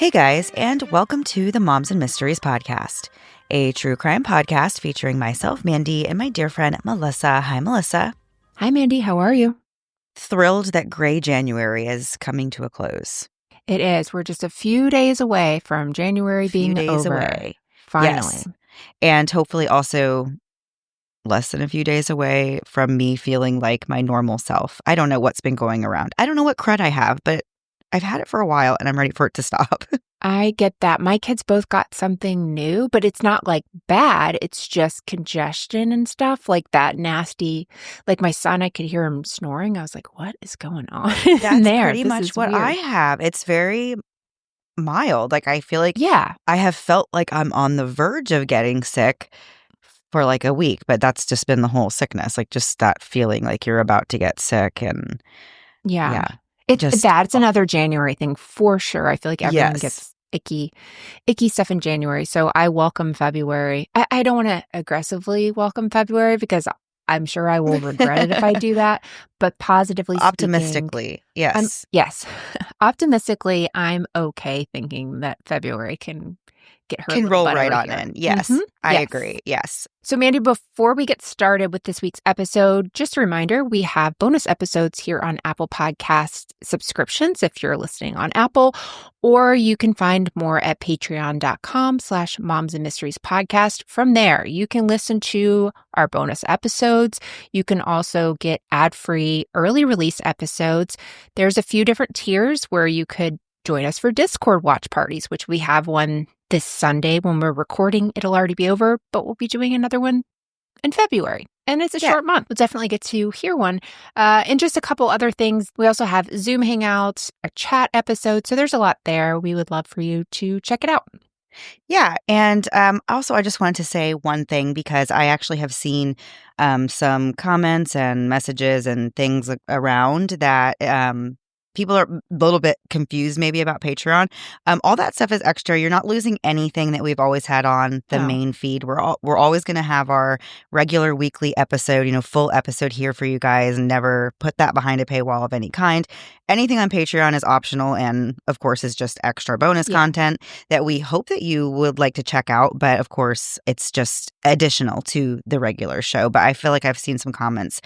Hey guys, and welcome to the Moms and Mysteries podcast, a true crime podcast featuring myself, Mandy, and my dear friend, Melissa. Hi, Melissa. Hi, Mandy. How are you? Thrilled that gray January is coming to a close. It is. We're just a few days away from January being over. Away. Finally. Yes. And hopefully also less than a few days away from me feeling like my normal self. I don't know what's been going around. I don't know what crud I have, but I've had it for a while and I'm ready for it to stop. I get that. My kids both got something new, but it's not like bad. It's just congestion and stuff like that nasty. Like my son, I could hear him snoring. I was like, what is going on That's there? pretty much what weird. I have. It's very mild. Like I feel like Yeah. I have felt like I'm on the verge of getting sick for like a week, but that's just been the whole sickness. Like just that feeling like you're about to get sick and Yeah. just That's another January thing for sure. I feel like everyone yes. gets icky stuff in January. So I welcome February. I don't want to aggressively welcome February because I'm sure I will regret it if I do that. But positively Optimistically, yes. Yes. Optimistically, I'm okay thinking that February can get her Can roll right on in. Yes, I agree. Yes. So, Mandy, before we get started with this week's episode, just a reminder, we have bonus episodes here on Apple Podcast subscriptions if you're listening on Apple, or you can find more at patreon.com/Moms and Mysteries podcast. From there, you can listen to our bonus episodes. You can also get ad-free early release episodes. There's a few different tiers where you could join us for Discord watch parties, which we have one this Sunday when we're recording. It'll already be over, but we'll be doing another one in February. And it's a short month. We'll definitely get to hear one. And just a couple other things. We also have Zoom Hangouts, a chat episode. So there's a lot there. We would love for you to check it out. Yeah. And also, I just wanted to say one thing because I actually have seen some comments and messages and things around that people are a little bit confused maybe about Patreon. All that stuff is extra. You're not losing anything that we've always had on the main feed. We're always going to have our regular weekly episode, full episode here for you guys, and never put that behind a paywall of any kind. Anything on Patreon is optional and, of course, is just extra bonus content that we hope that you would like to check out. But, of course, it's just additional to the regular show. But I feel like I've seen some comments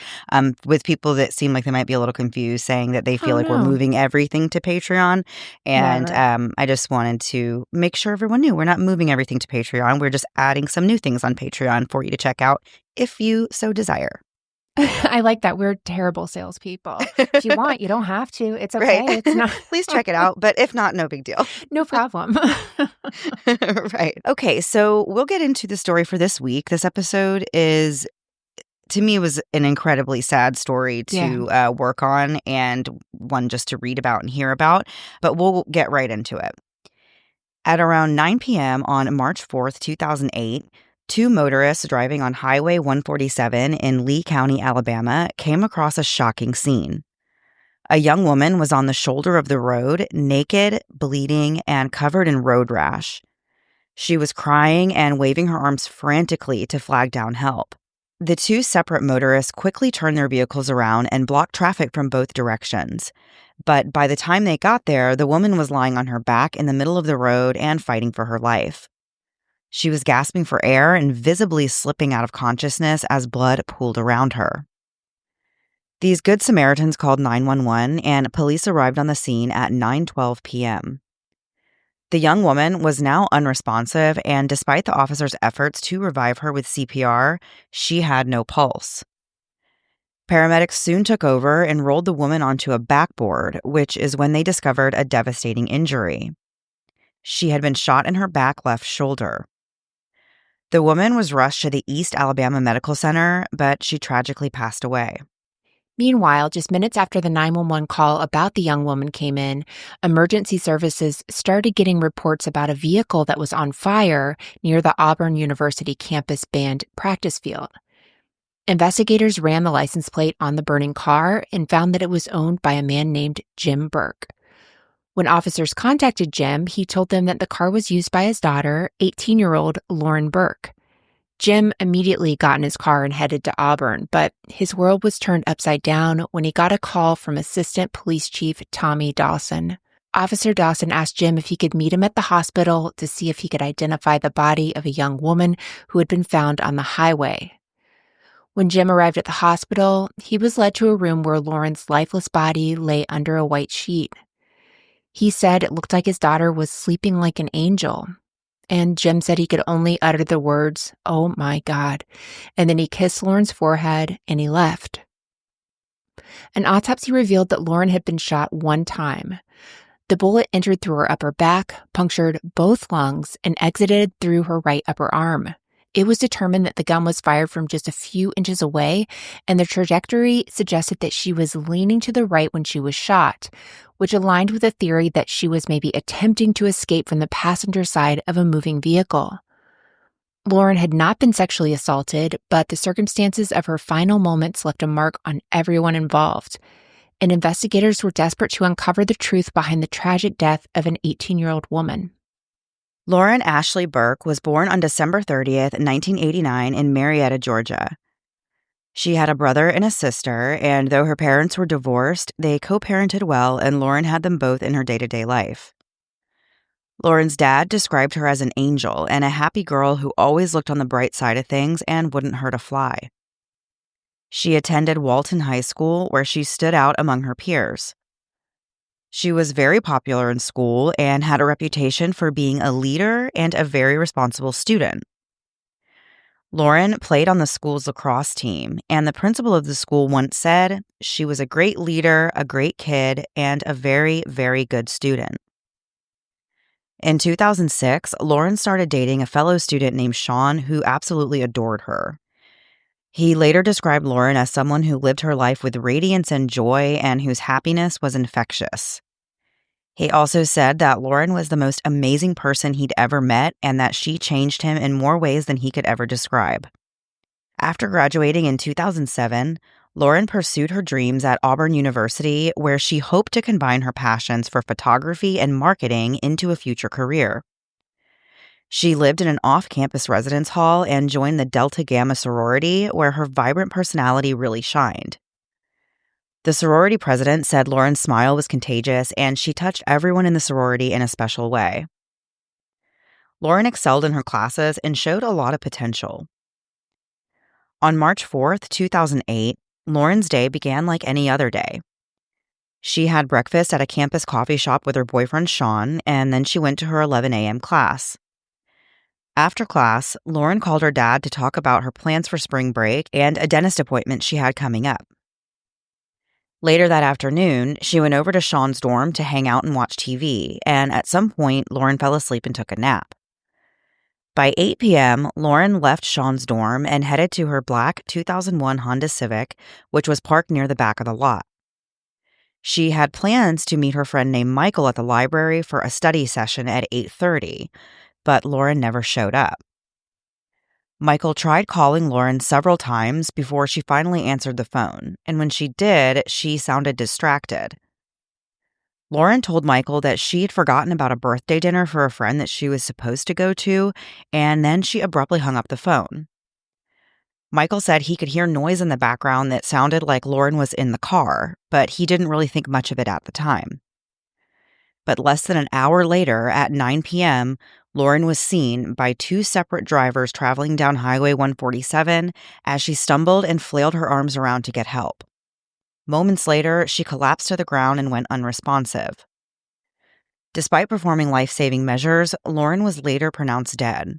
with people that seem like they might be a little confused, saying that they feel like we're moving everything to Patreon. And I just wanted to make sure everyone knew we're not moving everything to Patreon. We're just adding some new things on Patreon for you to check out if you so desire. I like that. We're terrible salespeople. If you want, you don't have to. It's okay. Right. It's not. Please check it out. But if not, no big deal. No problem. Right. Okay. So we'll get into the story for this week. This episode is, to me, was an incredibly sad story to work on and one just to read about and hear about. But we'll get right into it. At around 9 p.m. on March 4th, 2008, two motorists driving on Highway 147 in Lee County, Alabama, came across a shocking scene. A young woman was on the shoulder of the road, naked, bleeding, and covered in road rash. She was crying and waving her arms frantically to flag down help. The two separate motorists quickly turned their vehicles around and blocked traffic from both directions. But by the time they got there, the woman was lying on her back in the middle of the road and fighting for her life. She was gasping for air and visibly slipping out of consciousness as blood pooled around her. These Good Samaritans called 911, and police arrived on the scene at 9:12 p.m. The young woman was now unresponsive, and despite the officers' efforts to revive her with CPR, she had no pulse. Paramedics soon took over and rolled the woman onto a backboard, which is when they discovered a devastating injury. She had been shot in her back left shoulder. The woman was rushed to the East Alabama Medical Center, but she tragically passed away. Meanwhile, just minutes after the 911 call about the young woman came in, emergency services started getting reports about a vehicle that was on fire near the Auburn University campus band practice field. Investigators ran the license plate on the burning car and found that it was owned by a man named Jim Burk. When officers contacted Jim, he told them that the car was used by his daughter, 18-year-old Lauren Burk. Jim immediately got in his car and headed to Auburn, but his world was turned upside down when he got a call from Assistant Police Chief Tommy Dawson. Officer Dawson asked Jim if he could meet him at the hospital to see if he could identify the body of a young woman who had been found on the highway. When Jim arrived at the hospital, he was led to a room where Lauren's lifeless body lay under a white sheet. He said it looked like his daughter was sleeping like an angel. And Jim said he could only utter the words, "Oh my God." And then he kissed Lauren's forehead and he left. An autopsy revealed that Lauren had been shot one time. The bullet entered through her upper back, punctured both lungs, and exited through her right upper arm. It was determined that the gun was fired from just a few inches away, and the trajectory suggested that she was leaning to the right when she was shot, which aligned with the theory that she was maybe attempting to escape from the passenger side of a moving vehicle. Lauren had not been sexually assaulted, but the circumstances of her final moments left a mark on everyone involved, and investigators were desperate to uncover the truth behind the tragic death of an 18-year-old woman. Lauren Ashley Burk was born on December 30th, 1989 in Marietta, Georgia. She had a brother and a sister, and though her parents were divorced, they co-parented well, and Lauren had them both in her day-to-day life. Lauren's dad described her as an angel and a happy girl who always looked on the bright side of things and wouldn't hurt a fly. She attended Walton High School, where she stood out among her peers. She was very popular in school and had a reputation for being a leader and a very responsible student. Lauren played on the school's lacrosse team, and the principal of the school once said she was a great leader, a great kid, and a very, very good student. In 2006, Lauren started dating a fellow student named Sean who absolutely adored her. He later described Lauren as someone who lived her life with radiance and joy and whose happiness was infectious. He also said that Lauren was the most amazing person he'd ever met and that she changed him in more ways than he could ever describe. After graduating in 2007, Lauren pursued her dreams at Auburn University, where she hoped to combine her passions for photography and marketing into a future career. She lived in an off-campus residence hall and joined the Delta Gamma sorority, where her vibrant personality really shined. The sorority president said Lauren's smile was contagious, and she touched everyone in the sorority in a special way. Lauren excelled in her classes and showed a lot of potential. On March 4th, 2008, Lauren's day began like any other day. She had breakfast at a campus coffee shop with her boyfriend Sean, and then she went to her 11 a.m. class. After class, Lauren called her dad to talk about her plans for spring break and a dentist appointment she had coming up. Later that afternoon, she went over to Sean's dorm to hang out and watch TV, and at some point, Lauren fell asleep and took a nap. By 8 p.m., Lauren left Sean's dorm and headed to her black 2001 Honda Civic, which was parked near the back of the lot. She had plans to meet her friend named Michael at the library for a study session at 8:30, but Lauren never showed up. Michael tried calling Lauren several times before she finally answered the phone, and when she did, she sounded distracted. Lauren told Michael that she had forgotten about a birthday dinner for a friend that she was supposed to go to, and then she abruptly hung up the phone. Michael said he could hear noise in the background that sounded like Lauren was in the car, but he didn't really think much of it at the time. But less than an hour later, at 9 p.m., Lauren was seen by two separate drivers traveling down Highway 147 as she stumbled and flailed her arms around to get help. Moments later, she collapsed to the ground and went unresponsive. Despite performing life-saving measures, Lauren was later pronounced dead.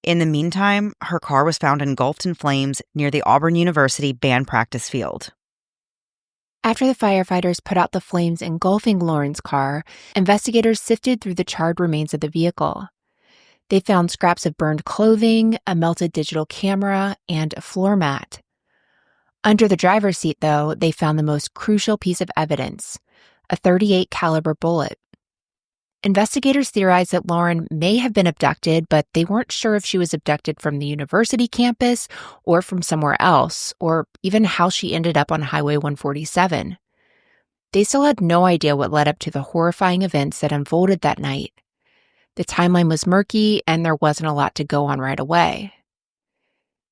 In the meantime, her car was found engulfed in flames near the Auburn University band practice field. After the firefighters put out the flames engulfing Lauren's car, investigators sifted through the charred remains of the vehicle. They found scraps of burned clothing, a melted digital camera, and a floor mat. Under the driver's seat, though, they found the most crucial piece of evidence, a .38 caliber bullet. Investigators theorized that Lauren may have been abducted, but they weren't sure if she was abducted from the university campus or from somewhere else, or even how she ended up on Highway 147. They still had no idea what led up to the horrifying events that unfolded that night. The timeline was murky, and there wasn't a lot to go on right away.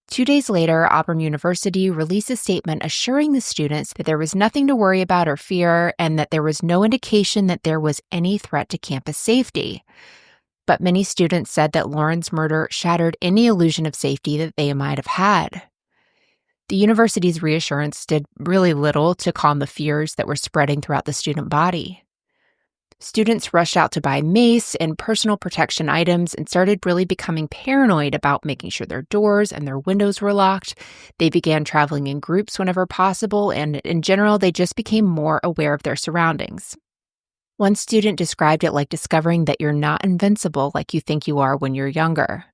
2 days later, Auburn University released a statement assuring the students that there was nothing to worry about or fear and that there was no indication that there was any threat to campus safety. But many students said that Lauren's murder shattered any illusion of safety that they might have had. The university's reassurance did really little to calm the fears that were spreading throughout the student body. Students rushed out to buy mace and personal protection items and started really becoming paranoid about making sure their doors and their windows were locked. They began traveling in groups whenever possible, and in general, they just became more aware of their surroundings. One student described it like discovering that you're not invincible like you think you are when you're younger.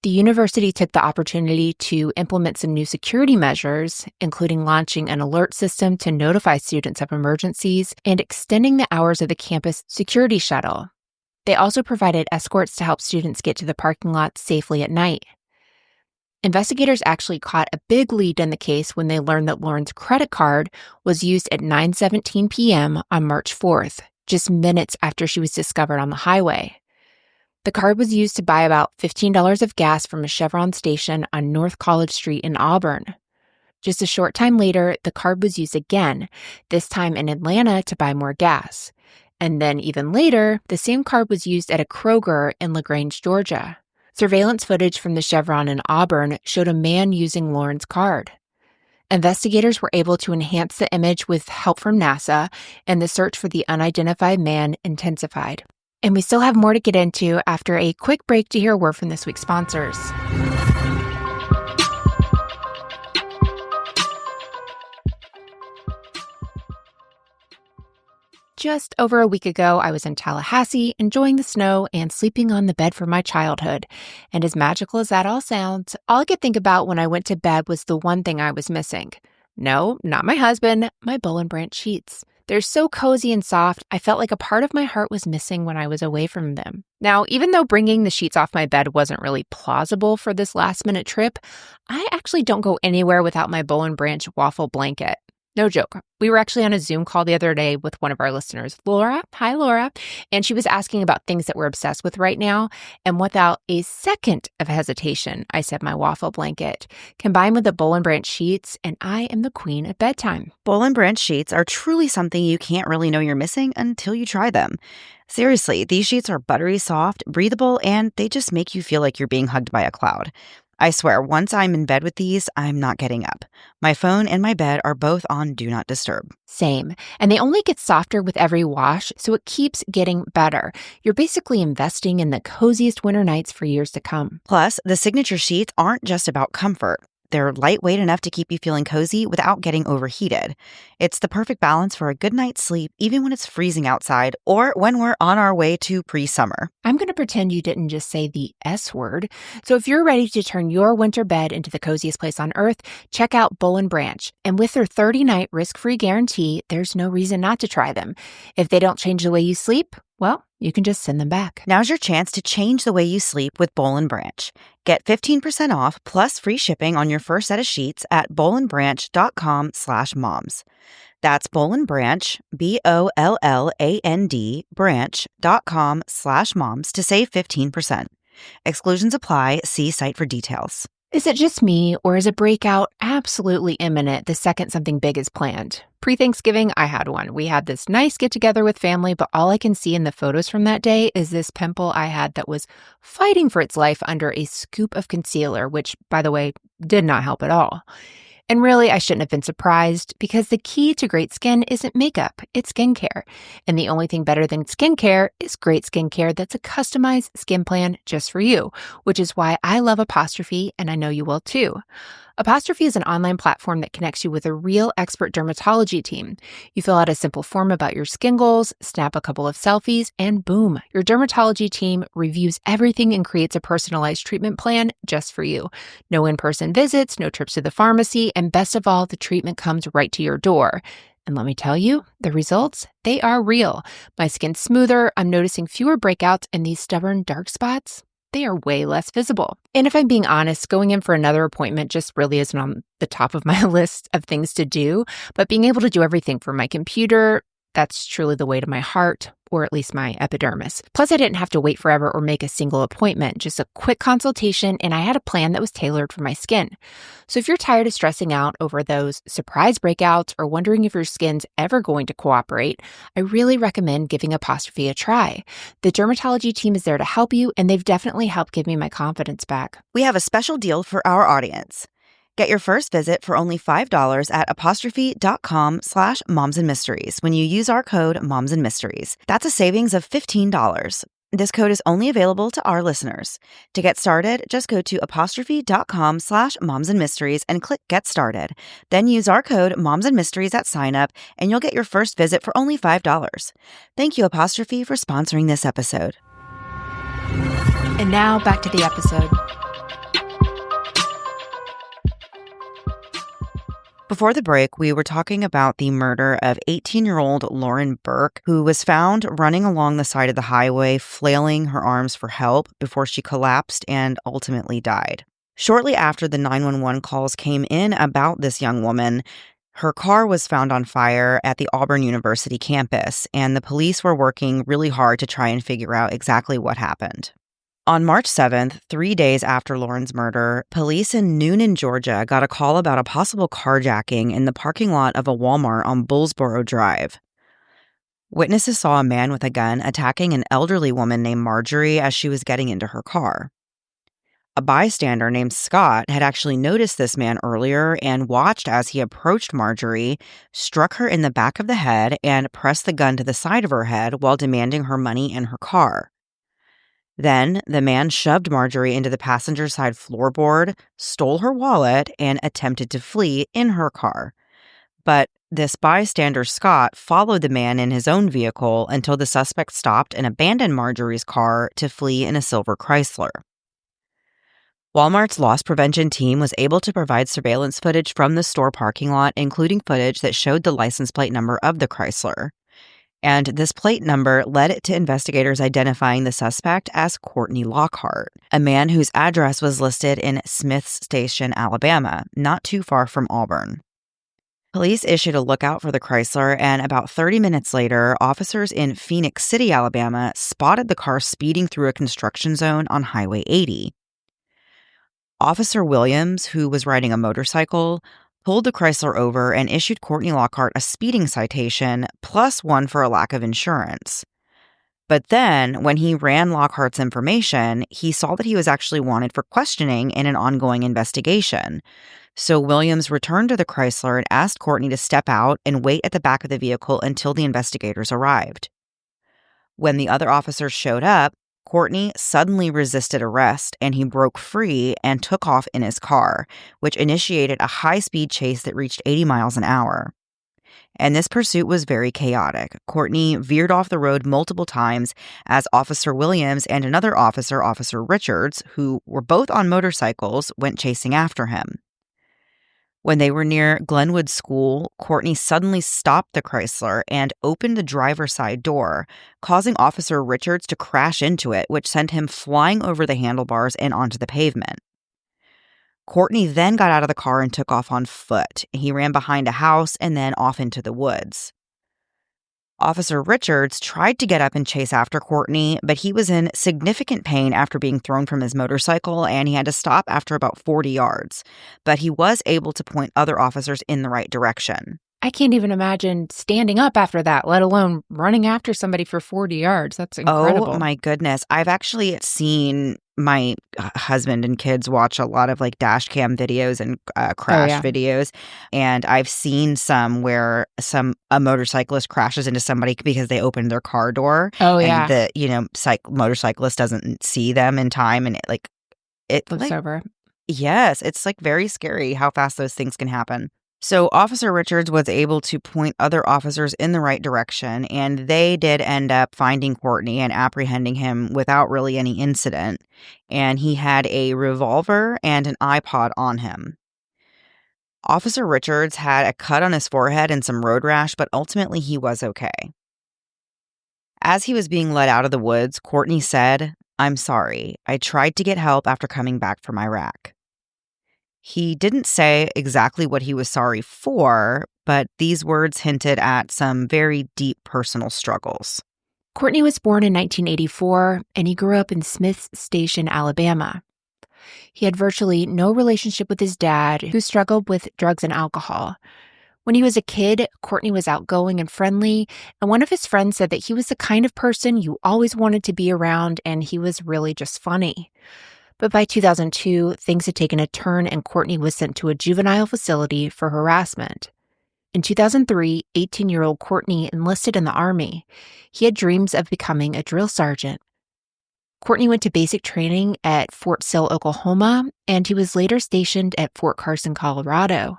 The university took the opportunity to implement some new security measures, including launching an alert system to notify students of emergencies and extending the hours of the campus security shuttle. They also provided escorts to help students get to the parking lot safely at night. Investigators actually caught a big lead in the case when they learned that Lauren's credit card was used at 9:17 p.m. on March 4th, just minutes after she was discovered on the highway. The card was used to buy about $15 of gas from a Chevron station on North College Street in Auburn. Just a short time later, the card was used again, this time in Atlanta to buy more gas. And then even later, the same card was used at a Kroger in LaGrange, Georgia. Surveillance footage from the Chevron in Auburn showed a man using Lauren's card. Investigators were able to enhance the image with help from NASA, and the search for the unidentified man intensified. And we still have more to get into after a quick break to hear a word from this week's sponsors. Just over a week ago, I was in Tallahassee, enjoying the snow and sleeping on the bed from my childhood. And as magical as that all sounds, all I could think about when I went to bed was the one thing I was missing. No, not my husband, my Boll and Branch sheets. They're so cozy and soft, I felt like a part of my heart was missing when I was away from them. Now, even though bringing the sheets off my bed wasn't really plausible for this last-minute trip, I actually don't go anywhere without my Boll and Branch waffle blanket. No joke. We were actually on a Zoom call the other day with one of our listeners, Laura. Hi, Laura. And she was asking about things that we're obsessed with right now. And without a second of hesitation, I said my waffle blanket, combined with the Boll and Branch sheets, and I am the queen at bedtime. Boll and Branch sheets are truly something you can't really know you're missing until you try them. Seriously, these sheets are buttery soft, breathable, and they just make you feel like you're being hugged by a cloud. I swear, once I'm in bed with these, I'm not getting up. My phone and my bed are both on Do Not Disturb. Same. And they only get softer with every wash, so it keeps getting better. You're basically investing in the coziest winter nights for years to come. Plus, the signature sheets aren't just about comfort. They're lightweight enough to keep you feeling cozy without getting overheated. It's the perfect balance for a good night's sleep, even when it's freezing outside or when we're on our way to pre-summer. I'm going to pretend you didn't just say the S word. So if you're ready to turn your winter bed into the coziest place on earth, check out Boll and Branch. And with their 30-night risk-free guarantee, there's no reason not to try them. If they don't change the way you sleep, well, you can just send them back. Now's your chance to change the way you sleep with Boll and Branch. Get 15% off plus free shipping on your first set of sheets at bollandbranch.com/moms. That's Boll and Branch, BOLLAND, branch.com/moms to save 15%. Exclusions apply. See site for details. Is it just me, or is a breakout absolutely imminent the second something big is planned? Pre-Thanksgiving, I had one. We had this nice get-together with family, but all I can see in the photos from that day is this pimple I had that was fighting for its life under a scoop of concealer, which, by the way, did not help at all. And really, I shouldn't have been surprised because the key to great skin isn't makeup, it's skincare. And the only thing better than skincare is great skincare that's a customized skin plan just for you, which is why I love Apostrophe, and I know you will too. Apostrophe is an online platform that connects you with a real expert dermatology team. You fill out a simple form about your skin goals, snap a couple of selfies, and boom, your dermatology team reviews everything and creates a personalized treatment plan just for you. No in-person visits, no trips to the pharmacy, and best of all, the treatment comes right to your door. And let me tell you, the results, they are real. My skin's smoother, I'm noticing fewer breakouts, and these stubborn dark spots, they are way less visible. And if I'm being honest, going in for another appointment just really isn't on the top of my list of things to do, but being able to do everything from my computer That's truly the way to my heart, or at least my epidermis. Plus, I didn't have to wait forever or make a single appointment, just a quick consultation, and I had a plan that was tailored for my skin. So if you're tired of stressing out over those surprise breakouts or wondering if your skin's ever going to cooperate, I really recommend giving Apostrophe a try. The dermatology team is there to help you, and they've definitely helped give me my confidence back. We have a special deal for our audience. Get your first visit for only $5 at apostrophe.com/momsandmysteries when you use our code momsandmysteries. That's a savings of $15. This code is only available to our listeners. To get started, just go to apostrophe.com/momsandmysteries and click Get Started. Then use our code momsandmysteries at sign-up, and you'll get your first visit for only $5. Thank you, Apostrophe, for sponsoring this episode. And now back to the episode. Before the break, we were talking about the murder of 18-year-old Lauren Burk, who was found running along the side of the highway, flailing her arms for help before she collapsed and ultimately died. Shortly after the 911 calls came in about this young woman, her car was found on fire at the Auburn University campus, and the police were working really hard to try and figure out exactly what happened. On March 7th, 3 days after Lauren's murder, police in Noonan, Georgia, got a call about a possible carjacking in the parking lot of a Walmart on Bullsboro Drive. Witnesses saw a man with a gun attacking an elderly woman named Marjorie as she was getting into her car. A bystander named Scott had actually noticed this man earlier and watched as he approached Marjorie, struck her in the back of the head, and pressed the gun to the side of her head while demanding her money and her car. Then, the man shoved Marjorie into the passenger side floorboard, stole her wallet, and attempted to flee in her car. But this bystander, Scott, followed the man in his own vehicle until the suspect stopped and abandoned Marjorie's car to flee in a silver Chrysler. Walmart's loss prevention team was able to provide surveillance footage from the store parking lot, including footage that showed the license plate number of the Chrysler. And this plate number led to investigators identifying the suspect as Courtney Lockhart, a man whose address was listed in Smiths Station, Alabama, not too far from Auburn. Police issued a lookout for the Chrysler, and about 30 minutes later, officers in Phoenix City, Alabama, spotted the car speeding through a construction zone on Highway 80. Officer Williams, who was riding a motorcycle, pulled the Chrysler over and issued Courtney Lockhart a speeding citation, plus one for a lack of insurance. But then, when he ran Lockhart's information, he saw that he was actually wanted for questioning in an ongoing investigation. So Williams returned to the Chrysler and asked Courtney to step out and wait at the back of the vehicle until the investigators arrived. When the other officers showed up, Courtney suddenly resisted arrest, and he broke free and took off in his car, which initiated a high-speed chase that reached 80 miles an hour. And this pursuit was very chaotic. Courtney veered off the road multiple times as Officer Williams and another officer, Officer Richards, who were both on motorcycles, went chasing after him. When they were near Glenwood School, Courtney suddenly stopped the Chrysler and opened the driver's side door, causing Officer Richards to crash into it, which sent him flying over the handlebars and onto the pavement. Courtney then got out of the car and took off on foot. He ran behind a house and then off into the woods. Officer Richards tried to get up and chase after Courtney, but he was in significant pain after being thrown from his motorcycle, and he had to stop after about 40 yards. But he was able to point other officers in the right direction. I can't even imagine standing up after that, let alone running after somebody for 40 yards. That's incredible. Oh, my goodness. I've actually seen my husband and kids watch a lot of like dash cam videos and crash videos. And I've seen some where a motorcyclist crashes into somebody because they opened their car door. Oh, yeah. And the, motorcyclist doesn't see them in time. And it flips over. Yes. It's like very scary how fast those things can happen. So Officer Richards was able to point other officers in the right direction, and they did end up finding Courtney and apprehending him without really any incident. And he had a revolver and an iPod on him. Officer Richards had a cut on his forehead and some road rash, but ultimately he was okay. As he was being led out of the woods, Courtney said, "I'm sorry. I tried to get help after coming back from Iraq." He didn't say exactly what he was sorry for, but these words hinted at some very deep personal struggles. Courtney was born in 1984, and he grew up in Smiths Station, Alabama. He had virtually no relationship with his dad, who struggled with drugs and alcohol. When he was a kid, Courtney was outgoing and friendly, and one of his friends said that he was the kind of person you always wanted to be around, and he was really just funny. But by 2002, things had taken a turn, and Courtney was sent to a juvenile facility for harassment. In 2003, 18-year-old Courtney enlisted in the Army. He had dreams of becoming a drill sergeant. Courtney went to basic training at Fort Sill, Oklahoma, and he was later stationed at Fort Carson, Colorado.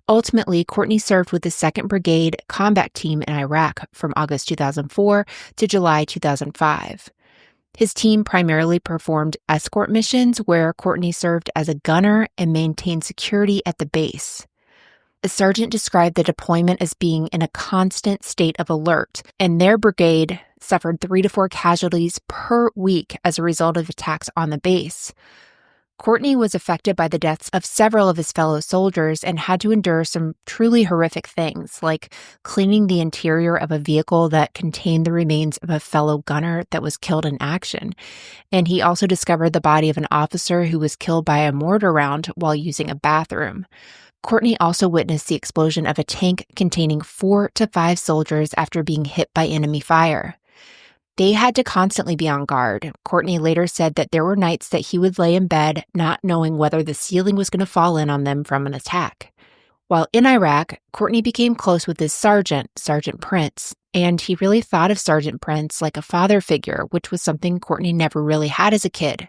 Ultimately, Courtney served with the 2nd Brigade Combat Team in Iraq from August 2004 to July 2005. His team primarily performed escort missions where Courtney served as a gunner and maintained security at the base. A sergeant described the deployment as being in a constant state of alert, and their brigade suffered 3 to 4 casualties per week as a result of attacks on the base. Courtney was affected by the deaths of several of his fellow soldiers and had to endure some truly horrific things, like cleaning the interior of a vehicle that contained the remains of a fellow gunner that was killed in action. And he also discovered the body of an officer who was killed by a mortar round while using a bathroom. Courtney also witnessed the explosion of a tank containing 4 to 5 soldiers after being hit by enemy fire. They had to constantly be on guard. Courtney later said that there were nights that he would lay in bed not knowing whether the ceiling was going to fall in on them from an attack. While in Iraq, Courtney became close with his sergeant, Sergeant Prince, and he really thought of Sergeant Prince like a father figure, which was something Courtney never really had as a kid.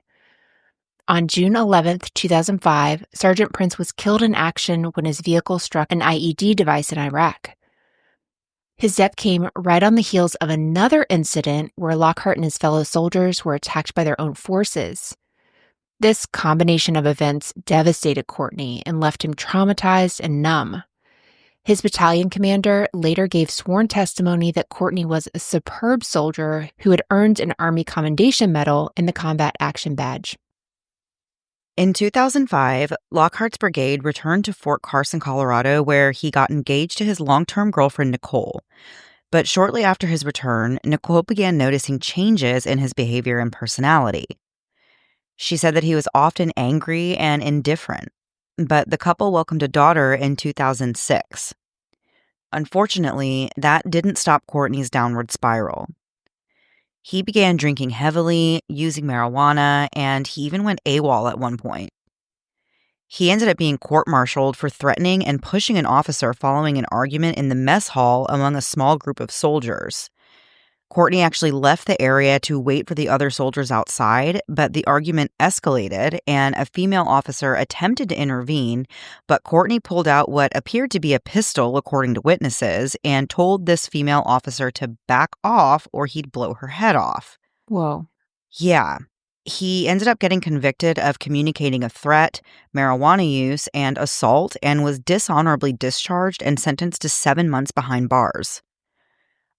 On June 11, 2005, Sergeant Prince was killed in action when his vehicle struck an IED device in Iraq. His death came right on the heels of another incident where Lockhart and his fellow soldiers were attacked by their own forces. This combination of events devastated Courtney and left him traumatized and numb. His battalion commander later gave sworn testimony that Courtney was a superb soldier who had earned an Army Commendation Medal and the Combat Action Badge. In 2005, Lockhart's brigade returned to Fort Carson, Colorado, where he got engaged to his long-term girlfriend, Nicole. But shortly after his return, Nicole began noticing changes in his behavior and personality. She said that he was often angry and indifferent, but the couple welcomed a daughter in 2006. Unfortunately, that didn't stop Courtney's downward spiral. He began drinking heavily, using marijuana, and he even went AWOL at one point. He ended up being court-martialed for threatening and pushing an officer following an argument in the mess hall among a small group of soldiers. Courtney actually left the area to wait for the other soldiers outside, but the argument escalated and a female officer attempted to intervene, but Courtney pulled out what appeared to be a pistol, according to witnesses, and told this female officer to back off or he'd blow her head off. Whoa. Yeah. He ended up getting convicted of communicating a threat, marijuana use, and assault, and was dishonorably discharged and sentenced to 7 months behind bars.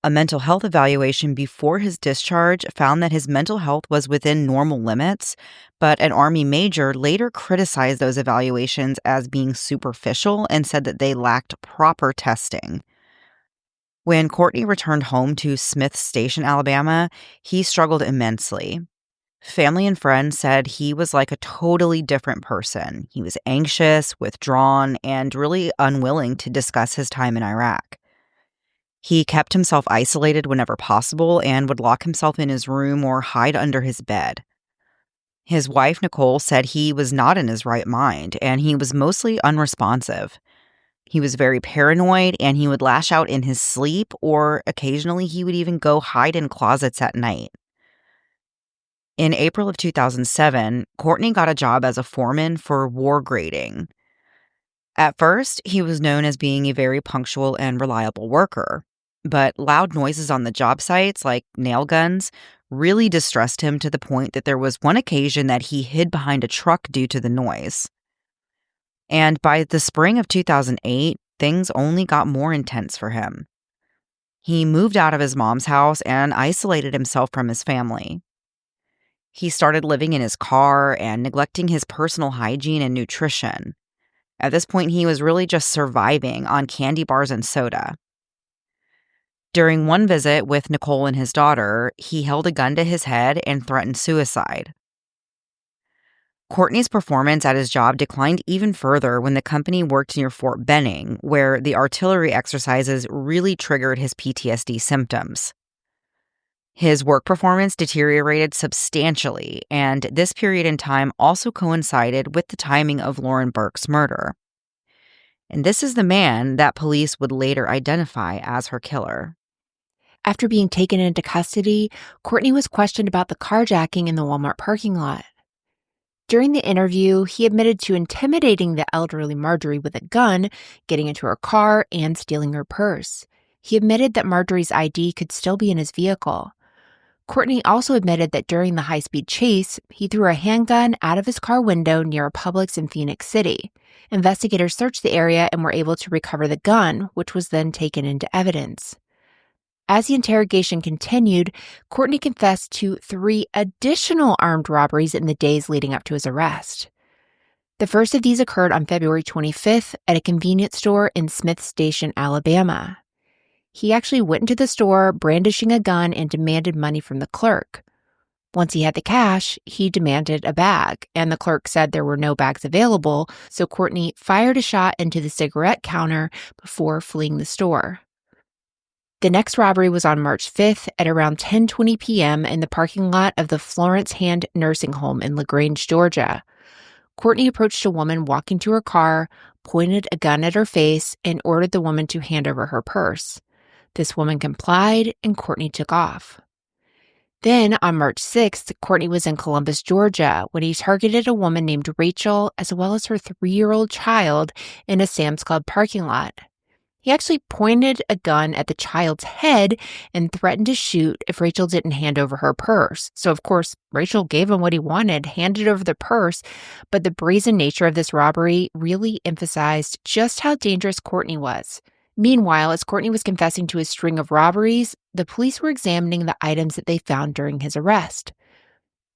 A mental health evaluation before his discharge found that his mental health was within normal limits, but an Army major later criticized those evaluations as being superficial and said that they lacked proper testing. When Courtney returned home to Smiths Station, Alabama, he struggled immensely. Family and friends said he was like a totally different person. He was anxious, withdrawn, and really unwilling to discuss his time in Iraq. He kept himself isolated whenever possible and would lock himself in his room or hide under his bed. His wife, Nicole, said he was not in his right mind, and he was mostly unresponsive. He was very paranoid, and he would lash out in his sleep, or occasionally he would even go hide in closets at night. In April of 2007, Courtney got a job as a foreman for war grading. At first, he was known as being a very punctual and reliable worker, but loud noises on the job sites, like nail guns, really distressed him to the point that there was one occasion that he hid behind a truck due to the noise. And by the spring of 2008, things only got more intense for him. He moved out of his mom's house and isolated himself from his family. He started living in his car and neglecting his personal hygiene and nutrition. At this point, he was really just surviving on candy bars and soda. During one visit with Nicole and his daughter, he held a gun to his head and threatened suicide. Courtney's performance at his job declined even further when the company worked near Fort Benning, where the artillery exercises really triggered his PTSD symptoms. His work performance deteriorated substantially, and this period in time also coincided with the timing of Lauren Burk's murder. And this is the man that police would later identify as her killer. After being taken into custody, Courtney was questioned about the carjacking in the Walmart parking lot. During the interview, he admitted to intimidating the elderly Marjorie with a gun, getting into her car, and stealing her purse. He admitted that Marjorie's ID could still be in his vehicle. Courtney also admitted that during the high-speed chase, he threw a handgun out of his car window near a Publix in Phoenix City. Investigators searched the area and were able to recover the gun, which was then taken into evidence. As the interrogation continued, Courtney confessed to 3 additional armed robberies in the days leading up to his arrest. The first of these occurred on February 25th at a convenience store in Smith Station, Alabama. He actually went into the store brandishing a gun and demanded money from the clerk. Once he had the cash, he demanded a bag, and the clerk said there were no bags available, so Courtney fired a shot into the cigarette counter before fleeing the store. The next robbery was on March 5th at around 10:20 p.m. in the parking lot of the Florence Hand Nursing Home in LaGrange, Georgia. Courtney approached a woman walking to her car, pointed a gun at her face, and ordered the woman to hand over her purse. This woman complied, and Courtney took off. Then, on March 6th, Courtney was in Columbus, Georgia, when he targeted a woman named Rachel, as well as her 3-year-old child, in a Sam's Club parking lot. He actually pointed a gun at the child's head and threatened to shoot if Rachel didn't hand over her purse. So, of course, Rachel gave him what he wanted, handed over the purse, but the brazen nature of this robbery really emphasized just how dangerous Courtney was. Meanwhile, as Courtney was confessing to his string of robberies, the police were examining the items that they found during his arrest.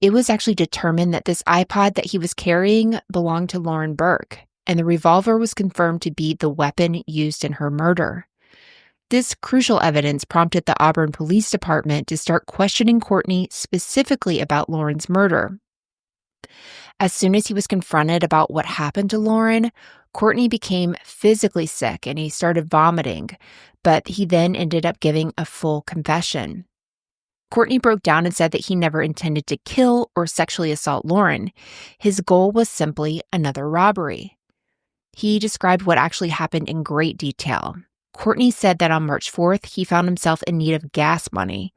It was actually determined that this iPod that he was carrying belonged to Lauren Burk, and the revolver was confirmed to be the weapon used in her murder. This crucial evidence prompted the Auburn Police Department to start questioning Courtney specifically about Lauren's murder. As soon as he was confronted about what happened to Lauren, Courtney became physically sick and he started vomiting, but he then ended up giving a full confession. Courtney broke down and said that he never intended to kill or sexually assault Lauren. His goal was simply another robbery. He described what actually happened in great detail. Courtney said that on March 4th, he found himself in need of gas money.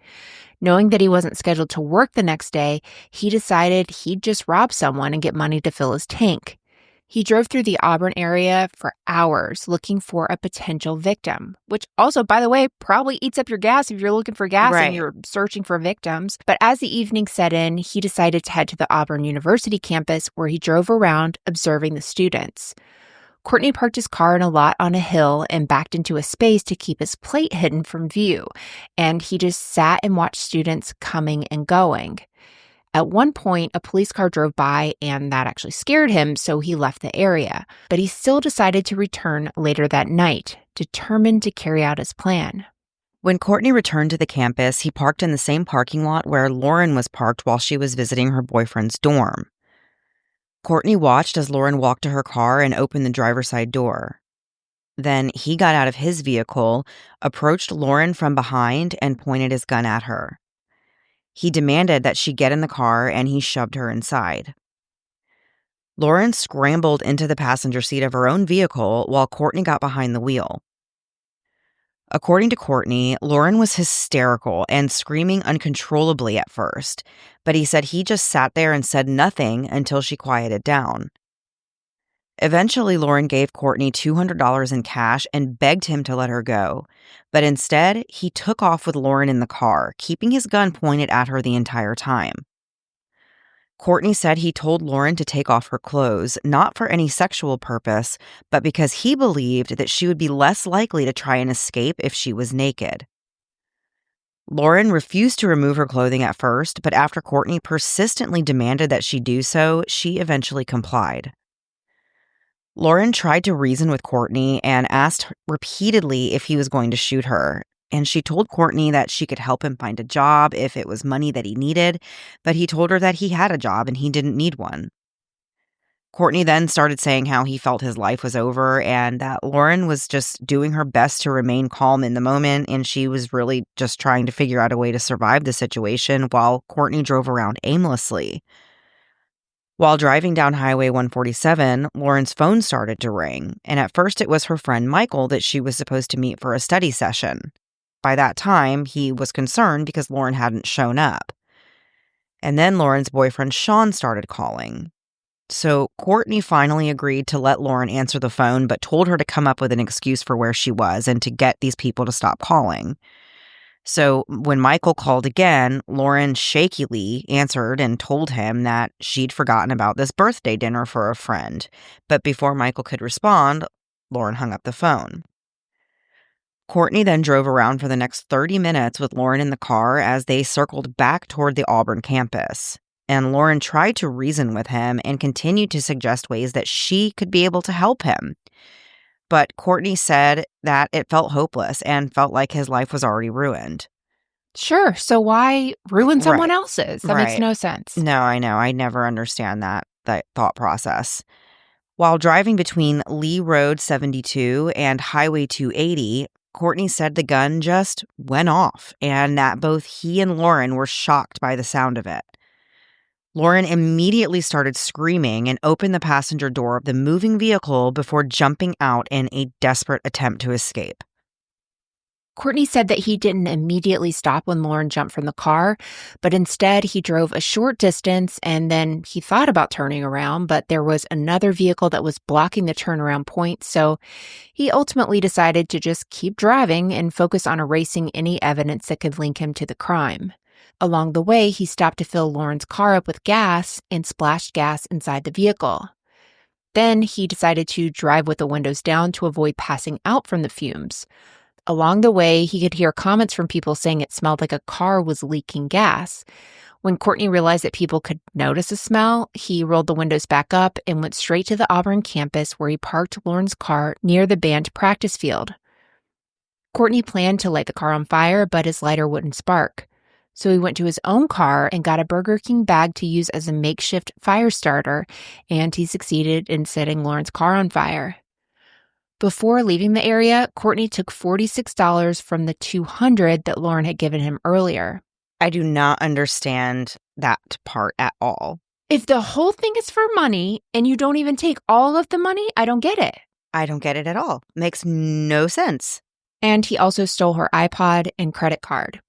Knowing that he wasn't scheduled to work the next day, he decided he'd just rob someone and get money to fill his tank. He drove through the Auburn area for hours looking for a potential victim, which also, by the way, probably eats up your gas if you're looking for gas and you're searching for victims. But as the evening set in, he decided to head to the Auburn University campus where he drove around observing the students. Courtney parked his car in a lot on a hill and backed into a space to keep his plate hidden from view, and he just sat and watched students coming and going. At one point, a police car drove by, and that actually scared him, so he left the area. But he still decided to return later that night, determined to carry out his plan. When Courtney returned to the campus, he parked in the same parking lot where Lauren was parked while she was visiting her boyfriend's dorm. Courtney watched as Lauren walked to her car and opened the driver's side door. Then he got out of his vehicle, approached Lauren from behind, and pointed his gun at her. He demanded that she get in the car, and he shoved her inside. Lauren scrambled into the passenger seat of her own vehicle while Courtney got behind the wheel. According to Courtney, Lauren was hysterical and screaming uncontrollably at first, but he said he just sat there and said nothing until she quieted down. Eventually, Lauren gave Courtney $200 in cash and begged him to let her go, but instead, he took off with Lauren in the car, keeping his gun pointed at her the entire time. Courtney said he told Lauren to take off her clothes, not for any sexual purpose, but because he believed that she would be less likely to try and escape if she was naked. Lauren refused to remove her clothing at first, but after Courtney persistently demanded that she do so, she eventually complied. Lauren tried to reason with Courtney and asked repeatedly if he was going to shoot her. And she told Courtney that she could help him find a job if it was money that he needed, but he told her that he had a job and he didn't need one. Courtney then started saying how he felt his life was over and that Lauren was just doing her best to remain calm in the moment, and she was really just trying to figure out a way to survive the situation while Courtney drove around aimlessly. While driving down Highway 147, Lauren's phone started to ring, and at first it was her friend Michael that she was supposed to meet for a study session. By that time, he was concerned because Lauren hadn't shown up. And then Lauren's boyfriend Sean started calling. So Courtney finally agreed to let Lauren answer the phone, but told her to come up with an excuse for where she was and to get these people to stop calling. So when Michael called again, Lauren shakily answered and told him that she'd forgotten about this birthday dinner for a friend. But before Michael could respond, Lauren hung up the phone. Courtney then drove around for the next 30 minutes with Lauren in the car as they circled back toward the Auburn campus. And Lauren tried to reason with him and continued to suggest ways that she could be able to help him. But Courtney said that it felt hopeless and felt like his life was already ruined. Sure. So why ruin someone Right. else's? That makes no sense. No, I know. I never understand that thought process. While driving between Lee Road 72 and Highway 280, Courtney said the gun just went off and that both he and Lauren were shocked by the sound of it. Lauren immediately started screaming and opened the passenger door of the moving vehicle before jumping out in a desperate attempt to escape. Courtney said that he didn't immediately stop when Lauren jumped from the car, but instead he drove a short distance and then he thought about turning around, but there was another vehicle that was blocking the turnaround point, so he ultimately decided to just keep driving and focus on erasing any evidence that could link him to the crime. Along the way, he stopped to fill Lauren's car up with gas and splashed gas inside the vehicle. Then he decided to drive with the windows down to avoid passing out from the fumes. Along the way, he could hear comments from people saying it smelled like a car was leaking gas. When Courtney realized that people could notice a smell, he rolled the windows back up and went straight to the Auburn campus where he parked Lauren's car near the band practice field. Courtney planned to light the car on fire, but his lighter wouldn't spark. So he went to his own car and got a Burger King bag to use as a makeshift fire starter, and he succeeded in setting Lauren's car on fire. Before leaving the area, Courtney took $46 from the $200 that Lauren had given him earlier. I do not understand that part at all. If the whole thing is for money and you don't even take all of the money, I don't get it. I don't get it at all. Makes no sense. And he also stole her iPod and credit card.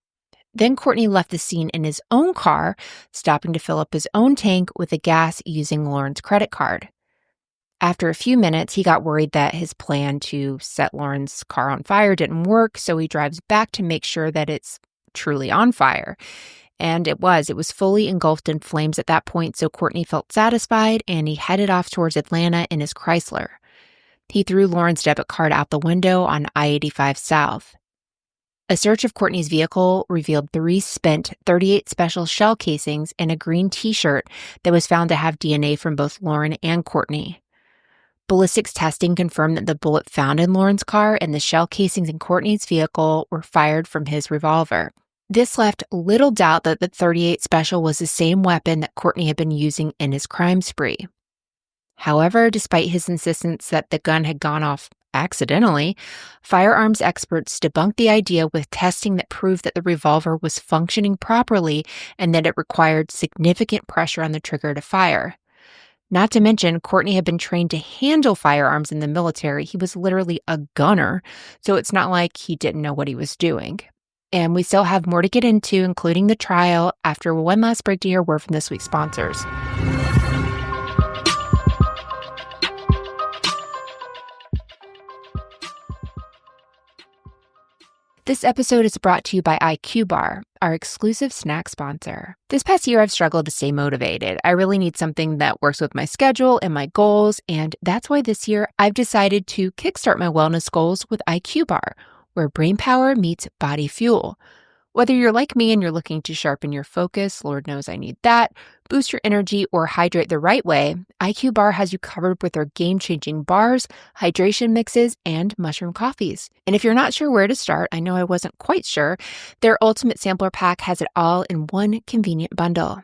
Then Courtney left the scene in his own car, stopping to fill up his own tank with the gas using Lauren's credit card. After a few minutes, he got worried that his plan to set Lauren's car on fire didn't work, so he drives back to make sure that it's truly on fire. And it was fully engulfed in flames at that point, so Courtney felt satisfied and he headed off towards Atlanta in his Chrysler. He threw Lauren's debit card out the window on I-85 South. A search of Courtney's vehicle revealed 3 spent .38 Special shell casings and a green T-shirt that was found to have DNA from both Lauren and Courtney. Ballistics testing confirmed that the bullet found in Lauren's car and the shell casings in Courtney's vehicle were fired from his revolver. This left little doubt that the .38 Special was the same weapon that Courtney had been using in his crime spree. However, despite his insistence that the gun had gone off accidentally, firearms experts debunked the idea with testing that proved that the revolver was functioning properly and that it required significant pressure on the trigger to fire. Not to mention, Courtney had been trained to handle firearms in the military. He was literally a gunner, so it's not like he didn't know what he was doing. And we still have more to get into, including the trial, after one last break to hear word from this week's sponsors. This episode is brought to you by IQ Bar, our exclusive snack sponsor. This past year, I've struggled to stay motivated. I really need something that works with my schedule and my goals, and that's why this year I've decided to kickstart my wellness goals with IQ Bar, where brain power meets body fuel. Whether you're like me and you're looking to sharpen your focus, Lord knows I need that, boost your energy, or hydrate the right way, IQ Bar has you covered with their game-changing bars, hydration mixes, and mushroom coffees. And if you're not sure where to start, I know I wasn't quite sure, their Ultimate Sampler Pack has it all in one convenient bundle.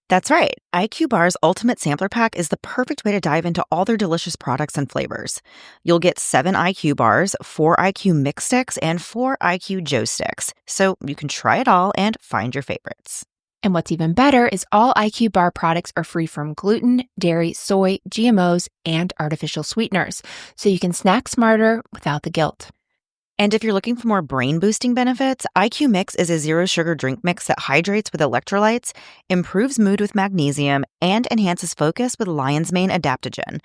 That's right. IQ Bar's Ultimate Sampler Pack is the perfect way to dive into all their delicious products and flavors. You'll get 7 IQ bars, 4 IQ mix sticks, and 4 IQ Joe sticks, so you can try it all and find your favorites. And what's even better is all IQ Bar products are free from gluten, dairy, soy, GMOs, and artificial sweeteners, so you can snack smarter without the guilt. And if you're looking for more brain-boosting benefits, IQ Mix is a zero-sugar drink mix that hydrates with electrolytes, improves mood with magnesium, and enhances focus with lion's mane adaptogen.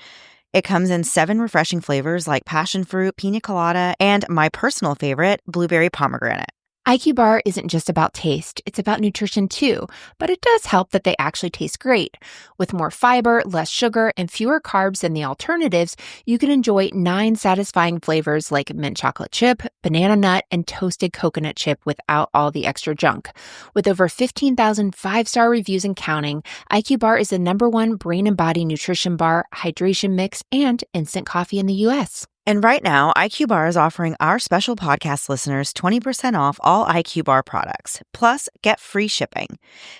It comes in 7 refreshing flavors like passion fruit, pina colada, and my personal favorite, blueberry pomegranate. IQ Bar isn't just about taste, it's about nutrition too, but it does help that they actually taste great. With more fiber, less sugar, and fewer carbs than the alternatives, you can enjoy 9 satisfying flavors like mint chocolate chip, banana nut, and toasted coconut chip without all the extra junk. With over 15,000 5-star reviews and counting, IQ Bar is the #1 brain and body nutrition bar, hydration mix, and instant coffee in the U.S. And right now, IQ Bar is offering our special podcast listeners 20% off all IQ Bar products. Plus, get free shipping.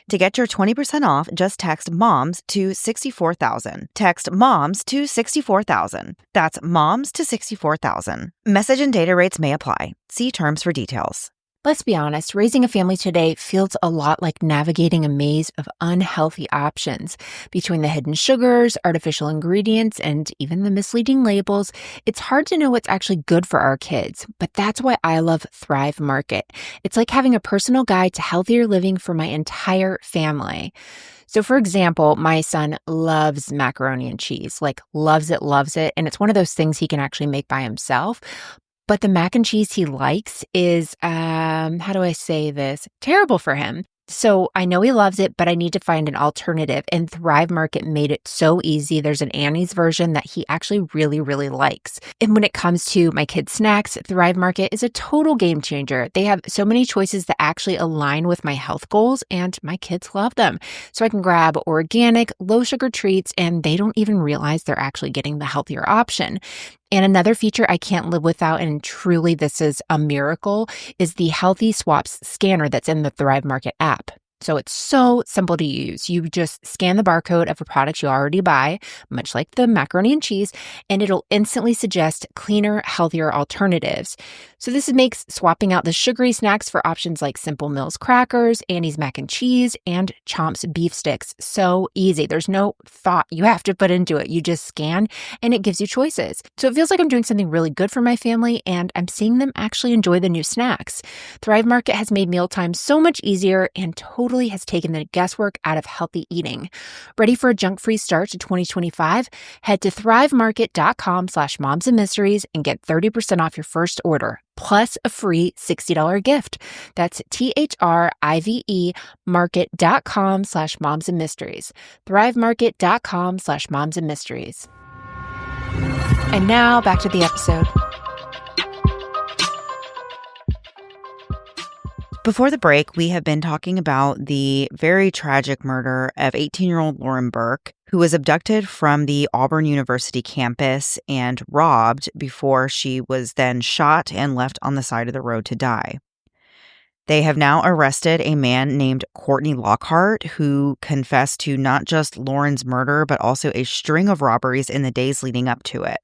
To get your 20% off, just text MOMS to 64,000. Text MOMS to 64,000. That's MOMS to 64,000. Message and data rates may apply. See terms for details. Let's be honest, raising a family today feels a lot like navigating a maze of unhealthy options. Between the hidden sugars, artificial ingredients, and even the misleading labels, it's hard to know what's actually good for our kids. But that's why I love Thrive Market. It's like having a personal guide to healthier living for my entire family. So for example, my son loves macaroni and cheese, like loves it. And it's one of those things he can actually make by himself. But the mac and cheese he likes is, how do I say this? Terrible for him. So I know he loves it, but I need to find an alternative. And Thrive Market made it so easy. There's an Annie's version that he actually really, really likes. And when it comes to my kids' snacks, Thrive Market is a total game changer. They have so many choices that actually align with my health goals, and my kids love them. So I can grab organic, low-sugar treats, and they don't even realize they're actually getting the healthier option. And another feature I can't live without, and truly this is a miracle, is the Healthy Swaps scanner that's in the Thrive Market app. So it's so simple to use. You just scan the barcode of a product you already buy, much like the macaroni and cheese, and it'll instantly suggest cleaner, healthier alternatives. So this makes swapping out the sugary snacks for options like Simple Mills crackers, Annie's mac and cheese, and Chomp's beef sticks so easy. There's no thought you have to put into it. You just scan and it gives you choices. So it feels like I'm doing something really good for my family, and I'm seeing them actually enjoy the new snacks. Thrive Market has made mealtime so much easier and totally has taken the guesswork out of healthy eating. Ready for a junk-free start to 2025? Head to thrivemarket.com/momsandmysteries and get 30% off your first order, plus a free $60 gift. That's THRIVE market.com/momsandmysteries. thrivemarket.com/momsandmysteries. And now back to the episode. Before the break, we have been talking about the very tragic murder of 18-year-old Lauren Burk, who was abducted from the Auburn University campus and robbed before she was then shot and left on the side of the road to die. They have now arrested a man named Courtney Lockhart, who confessed to not just Lauren's murder, but also a string of robberies in the days leading up to it.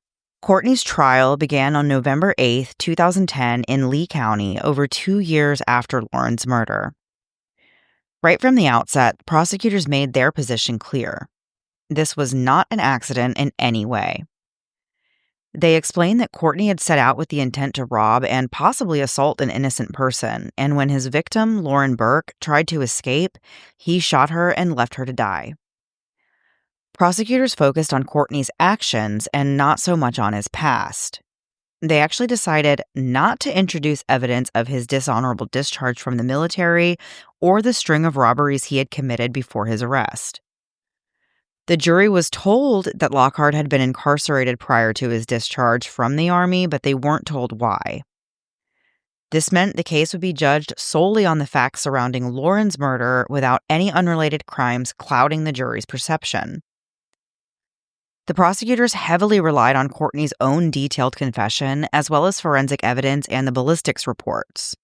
Courtney's trial began on November 8th, 2010 in Lee County, over 2 years after Lauren's murder. Right from the outset, prosecutors made their position clear. This was not an accident in any way. They explained that Courtney had set out with the intent to rob and possibly assault an innocent person, and when his victim, Lauren Burk, tried to escape, he shot her and left her to die. Prosecutors focused on Courtney's actions and not so much on his past. They actually decided not to introduce evidence of his dishonorable discharge from the military or the string of robberies he had committed before his arrest. The jury was told that Lockhart had been incarcerated prior to his discharge from the Army, but they weren't told why. This meant the case would be judged solely on the facts surrounding Lauren's murder without any unrelated crimes clouding the jury's perception. The prosecutors heavily relied on Courtney's own detailed confession, as well as forensic evidence and the ballistics reports.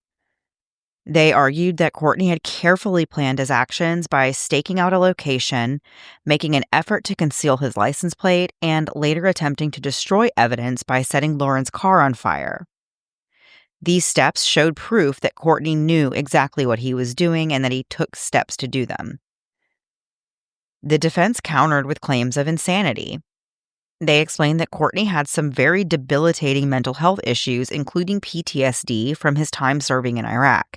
They argued that Courtney had carefully planned his actions by staking out a location, making an effort to conceal his license plate, and later attempting to destroy evidence by setting Lauren's car on fire. These steps showed proof that Courtney knew exactly what he was doing and that he took steps to do them. The defense countered with claims of insanity. They explained that Courtney had some very debilitating mental health issues, including PTSD from his time serving in Iraq,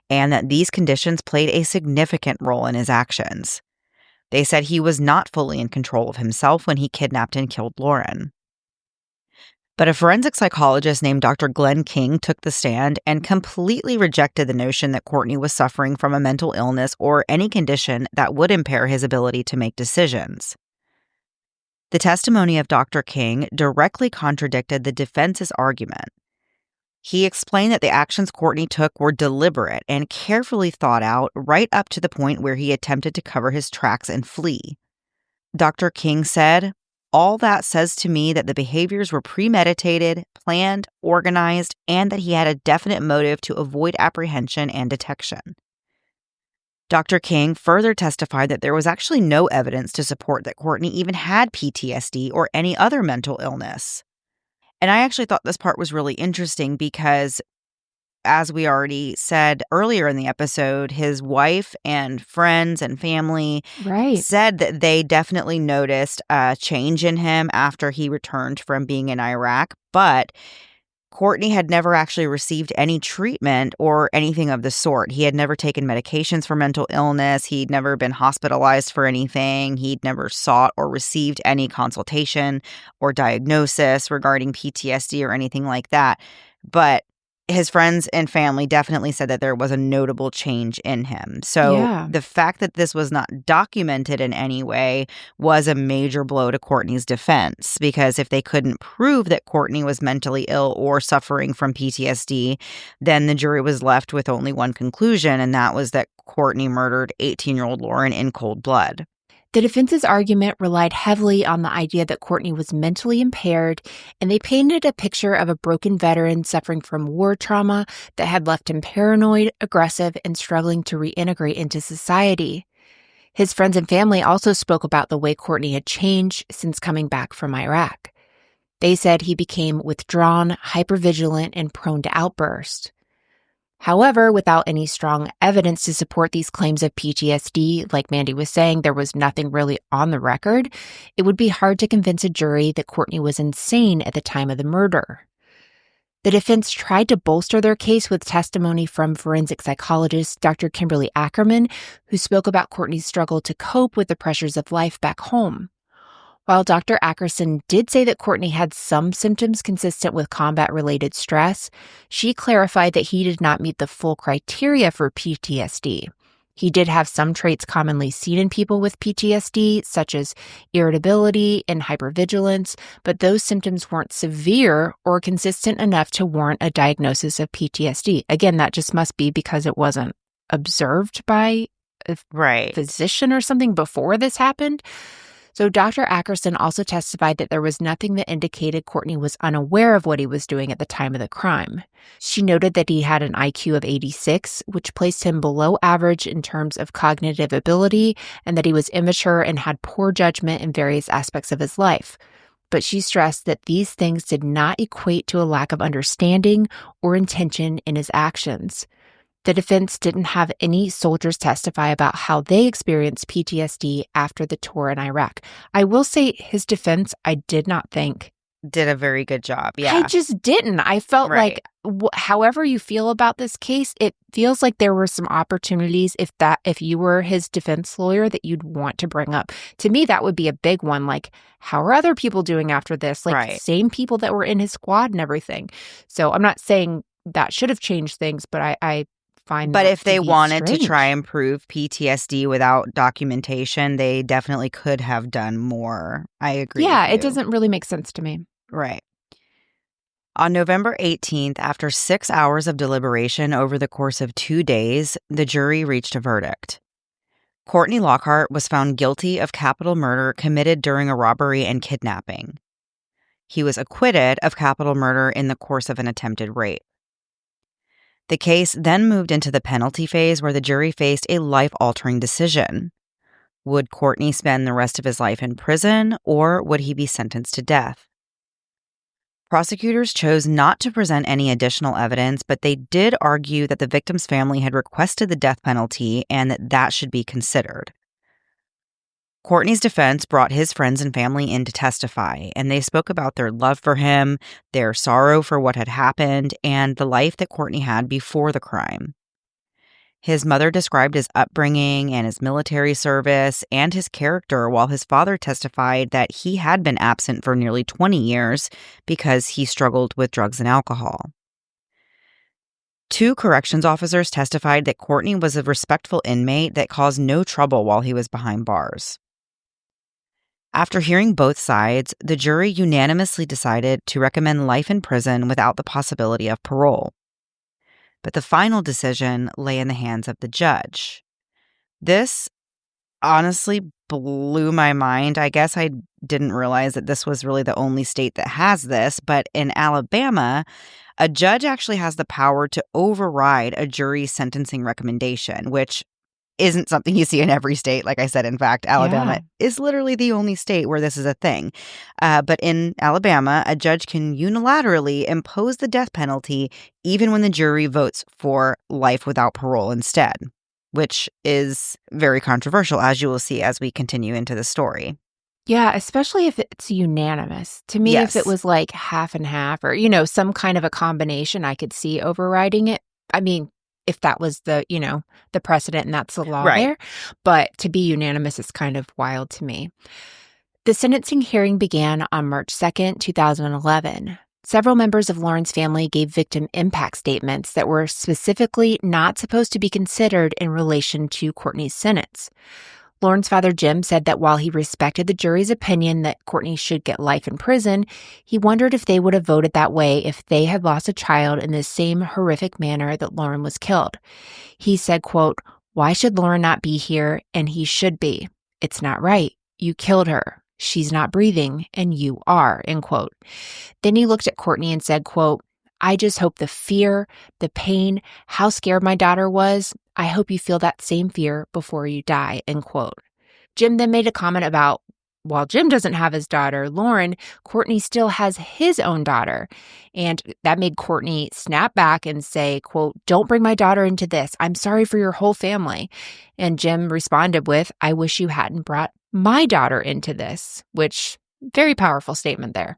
and that these conditions played a significant role in his actions. They said he was not fully in control of himself when he kidnapped and killed Lauren. But a forensic psychologist named Dr. Glenn King took the stand and completely rejected the notion that Courtney was suffering from a mental illness or any condition that would impair his ability to make decisions. The testimony of Dr. King directly contradicted the defense's argument. He explained that the actions Courtney took were deliberate and carefully thought out right up to the point where he attempted to cover his tracks and flee. Dr. King said, "All that says to me that the behaviors were premeditated, planned, organized, and that he had a definite motive to avoid apprehension and detection." Dr. King further testified that there was actually no evidence to support that Courtney even had PTSD or any other mental illness. And I actually thought this part was really interesting because, as we already said earlier in the episode, his wife and friends and family said that they definitely noticed a change in him after he returned from being in Iraq, but Courtney had never actually received any treatment or anything of the sort. He had never taken medications for mental illness. He'd never been hospitalized for anything. He'd never sought or received any consultation or diagnosis regarding PTSD or anything like that. But his friends and family definitely said that there was a notable change in him. So the fact that this was not documented in any way was a major blow to Courtney's defense, because if they couldn't prove that Courtney was mentally ill or suffering from PTSD, then the jury was left with only one conclusion, and that was that Courtney murdered 18-year-old Lauren in cold blood. The defense's argument relied heavily on the idea that Courtney was mentally impaired, and they painted a picture of a broken veteran suffering from war trauma that had left him paranoid, aggressive, and struggling to reintegrate into society. His friends and family also spoke about the way Courtney had changed since coming back from Iraq. They said he became withdrawn, hypervigilant, and prone to outbursts. However, without any strong evidence to support these claims of PTSD, like Mandy was saying, there was nothing really on the record, it would be hard to convince a jury that Courtney was insane at the time of the murder. The defense tried to bolster their case with testimony from forensic psychologist Dr. Kimberly Ackerman, who spoke about Courtney's struggle to cope with the pressures of life back home. While Dr. Ackerson did say that Courtney had some symptoms consistent with combat-related stress, she clarified that he did not meet the full criteria for PTSD. He did have some traits commonly seen in people with PTSD, such as irritability and hypervigilance, but those symptoms weren't severe or consistent enough to warrant a diagnosis of PTSD. Again, that just must be because it wasn't observed by a physician or something before this happened. So Dr. Ackerson also testified that there was nothing that indicated Courtney was unaware of what he was doing at the time of the crime. She noted that he had an IQ of 86, which placed him below average in terms of cognitive ability, and that he was immature and had poor judgment in various aspects of his life. But she stressed that these things did not equate to a lack of understanding or intention in his actions. The defense didn't have any soldiers testify about how they experienced PTSD after the tour in Iraq. I will say his defense, I did not think did a very good job. Yeah. I just didn't. I felt like however you feel about this case, it feels like there were some opportunities if you were his defense lawyer that you'd want to bring up. To me, that would be a big one. Like, how are other people doing after this? Like, same people that were in his squad and everything. So I'm not saying that should have changed things, but I But if they wanted to try and prove PTSD without documentation, they definitely could have done more. I agree. Yeah, it doesn't really make sense to me. Right. On November 18th, after 6 hours of deliberation over the course of 2 days, the jury reached a verdict. Courtney Lockhart was found guilty of capital murder committed during a robbery and kidnapping. He was acquitted of capital murder in the course of an attempted rape. The case then moved into the penalty phase where the jury faced a life-altering decision. Would Courtney spend the rest of his life in prison, or would he be sentenced to death? Prosecutors chose not to present any additional evidence, but they did argue that the victim's family had requested the death penalty and that that should be considered. Courtney's defense brought his friends and family in to testify, and they spoke about their love for him, their sorrow for what had happened, and the life that Courtney had before the crime. His mother described his upbringing and his military service and his character, while his father testified that he had been absent for nearly 20 years because he struggled with drugs and alcohol. 2 corrections officers testified that Courtney was a respectful inmate that caused no trouble while he was behind bars. After hearing both sides, the jury unanimously decided to recommend life in prison without the possibility of parole. But the final decision lay in the hands of the judge. This honestly blew my mind. I guess I didn't realize that this was really the only state that has this, but in Alabama, a judge actually has the power to override a jury's sentencing recommendation, which isn't something you see in every state. Like I said, in fact, Alabama is literally the only state where this is a thing. But in Alabama, a judge can unilaterally impose the death penalty even when the jury votes for life without parole instead, which is very controversial, as you will see as we continue into the story. Yeah, especially if it's unanimous. To me, Yes. if it was like half and half or, some kind of a combination, I could see overriding it. I mean, if that was the precedent and that's the law Right. there. But to be unanimous is kind of wild to me. The sentencing hearing began on March 2nd, 2011. Several members of Lauren's family gave victim impact statements that were specifically not supposed to be considered in relation to Courtney's sentence. Lauren's father, Jim, said that while he respected the jury's opinion that Courtney should get life in prison, he wondered if they would have voted that way if they had lost a child in the same horrific manner that Lauren was killed. He said, quote, "Why should Lauren not be here? And he should be. It's not right. You killed her. She's not breathing, and you are," end quote. Then he looked at Courtney and said, quote, "I just hope the fear, the pain, how scared my daughter was, I hope you feel that same fear before you die," end quote. Jim then made a comment about, while Jim doesn't have his daughter, Lauren, Courtney still has his own daughter. And that made Courtney snap back and say, quote, "Don't bring my daughter into this. I'm sorry for your whole family." And Jim responded with, "I wish you hadn't brought my daughter into this," which, very powerful statement there.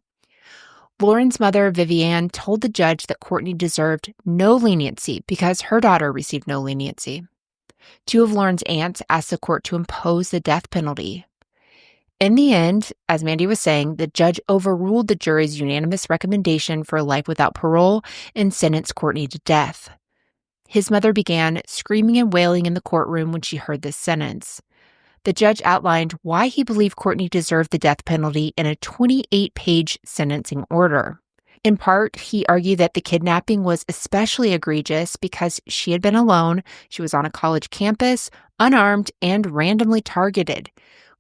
Lauren's mother, Vivian, told the judge that Courtney deserved no leniency because her daughter received no leniency. 2 of Lauren's aunts asked the court to impose the death penalty. In the end, as Mandy was saying, the judge overruled the jury's unanimous recommendation for life without parole and sentenced Courtney to death. His mother began screaming and wailing in the courtroom when she heard this sentence. The judge outlined why he believed Courtney deserved the death penalty in a 28-page sentencing order. In part, he argued that the kidnapping was especially egregious because she had been alone, she was on a college campus, unarmed, and randomly targeted.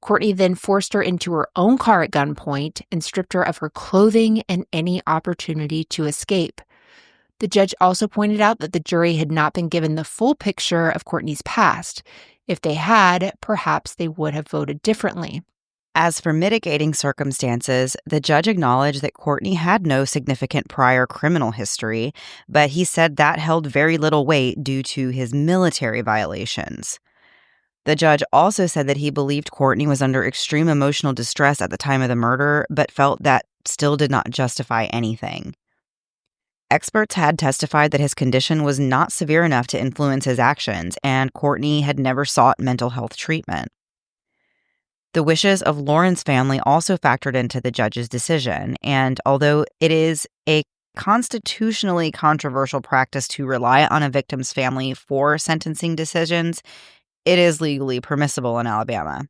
Courtney then forced her into her own car at gunpoint and stripped her of her clothing and any opportunity to escape. The judge also pointed out that the jury had not been given the full picture of Courtney's past. If they had, perhaps they would have voted differently. As for mitigating circumstances, the judge acknowledged that Courtney had no significant prior criminal history, but he said that held very little weight due to his military violations. The judge also said that he believed Courtney was under extreme emotional distress at the time of the murder, but felt that still did not justify anything. Experts had testified that his condition was not severe enough to influence his actions, and Courtney had never sought mental health treatment. The wishes of Lauren's family also factored into the judge's decision, and although it is a constitutionally controversial practice to rely on a victim's family for sentencing decisions, it is legally permissible in Alabama.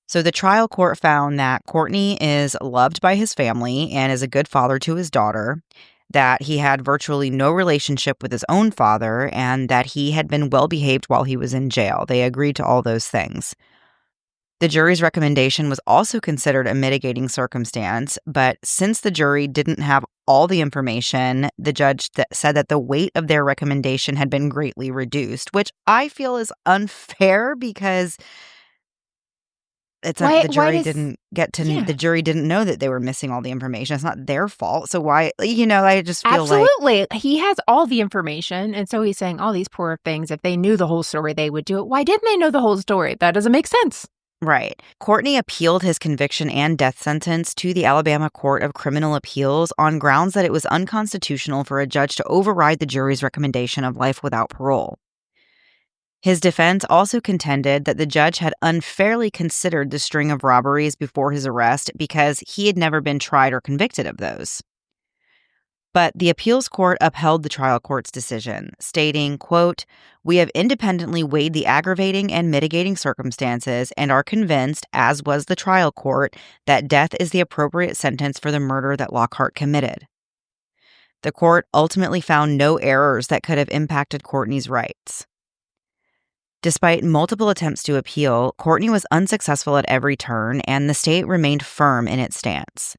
So the trial court found that Courtney is loved by his family and is a good father to his daughter, that he had virtually no relationship with his own father, and that he had been well behaved while he was in jail. They agreed to all those things. The jury's recommendation was also considered a mitigating circumstance, but since the jury didn't have all the information, the judge said that the weight of their recommendation had been greatly reduced, which I feel is unfair because the jury didn't the jury didn't know that they were missing all the information. It's not their fault. So why, I just feel Absolutely. He has all the information. And so he's saying all these poor things. If they knew the whole story, they would do it. Why didn't they know the whole story? That doesn't make sense. Right. Courtney appealed his conviction and death sentence to the Alabama Court of Criminal Appeals on grounds that it was unconstitutional for a judge to override the jury's recommendation of life without parole. His defense also contended that the judge had unfairly considered the string of robberies before his arrest because he had never been tried or convicted of those. But the appeals court upheld the trial court's decision, stating, quote, "We have independently weighed the aggravating and mitigating circumstances and are convinced, as was the trial court, that death is the appropriate sentence for the murder that Lockhart committed." The court ultimately found no errors that could have impacted Courtney's rights. Despite multiple attempts to appeal, Courtney was unsuccessful at every turn, and the state remained firm in its stance.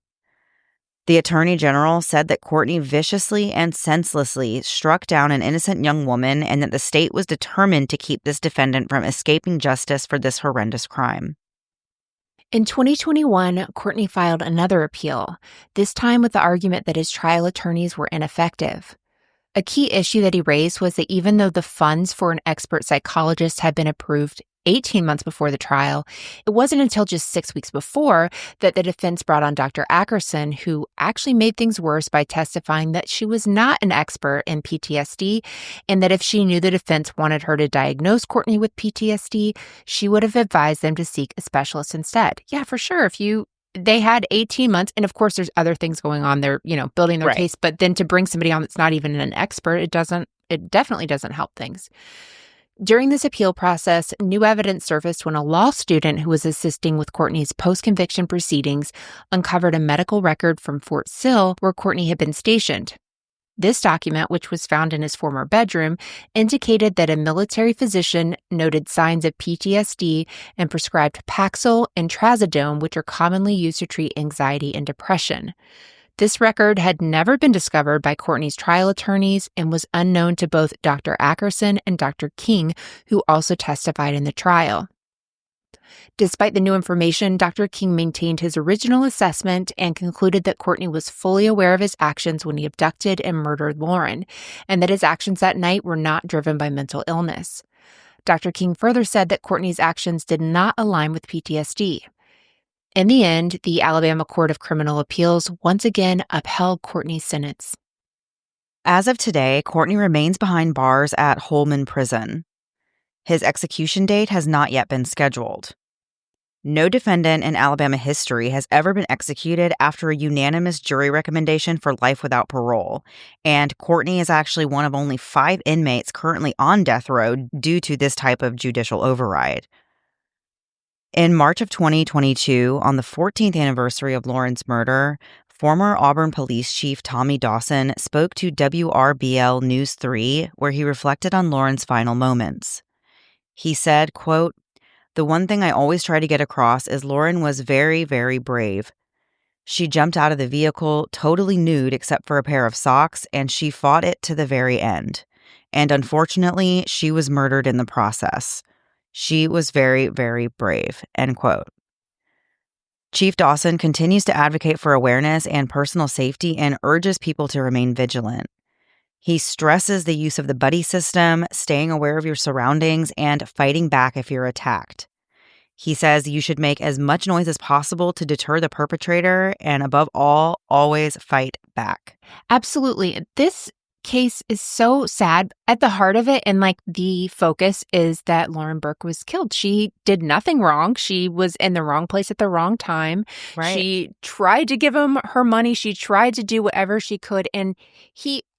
The attorney general said that Courtney viciously and senselessly struck down an innocent young woman and that the state was determined to keep this defendant from escaping justice for this horrendous crime. In 2021, Courtney filed another appeal, this time with the argument that his trial attorneys were ineffective. A key issue that he raised was that even though the funds for an expert psychologist had been approved 18 months before the trial, it wasn't until just 6 weeks before that the defense brought on Dr. Ackerson, who actually made things worse by testifying that she was not an expert in PTSD and that if she knew the defense wanted her to diagnose Courtney with PTSD, she would have advised them to seek a specialist instead. Yeah, for sure. They had 18 months, and of course there's other things going on. They're, building their case, but then to bring somebody on that's not even an expert, it definitely doesn't help things. During this appeal process, new evidence surfaced when a law student who was assisting with Courtney's post-conviction proceedings uncovered a medical record from Fort Sill where Courtney had been stationed. This document, which was found in his former bedroom, indicated that a military physician noted signs of PTSD and prescribed Paxil and Trazodone, which are commonly used to treat anxiety and depression. This record had never been discovered by Courtney's trial attorneys and was unknown to both Dr. Ackerson and Dr. King, who also testified in the trial. Despite the new information, Dr. King maintained his original assessment and concluded that Courtney was fully aware of his actions when he abducted and murdered Lauren, and that his actions that night were not driven by mental illness. Dr. King further said that Courtney's actions did not align with PTSD. In the end, the Alabama Court of Criminal Appeals once again upheld Courtney's sentence. As of today, Courtney remains behind bars at Holman Prison. His execution date has not yet been scheduled. No defendant in Alabama history has ever been executed after a unanimous jury recommendation for life without parole, and Courtney is actually one of only 5 inmates currently on death row due to this type of judicial override. In March of 2022, on the 14th anniversary of Lauren's murder, former Auburn Police Chief Tommy Dawson spoke to WRBL News 3, where he reflected on Lauren's final moments. He said, quote, "The one thing I always try to get across is Lauren was very, very brave. She jumped out of the vehicle totally nude except for a pair of socks, and she fought it to the very end. And unfortunately, she was murdered in the process. She was very, very brave," end quote. Chief Dawson continues to advocate for awareness and personal safety and urges people to remain vigilant. He stresses the use of the buddy system, staying aware of your surroundings, and fighting back if you're attacked. He says you should make as much noise as possible to deter the perpetrator, and above all, always fight back. Absolutely. This case is so sad. At the heart of it, and like the focus is that Lauren Burk was killed. She did nothing wrong. She was in the wrong place at the wrong time. Right. She tried to give him her money. She tried to do whatever she could. And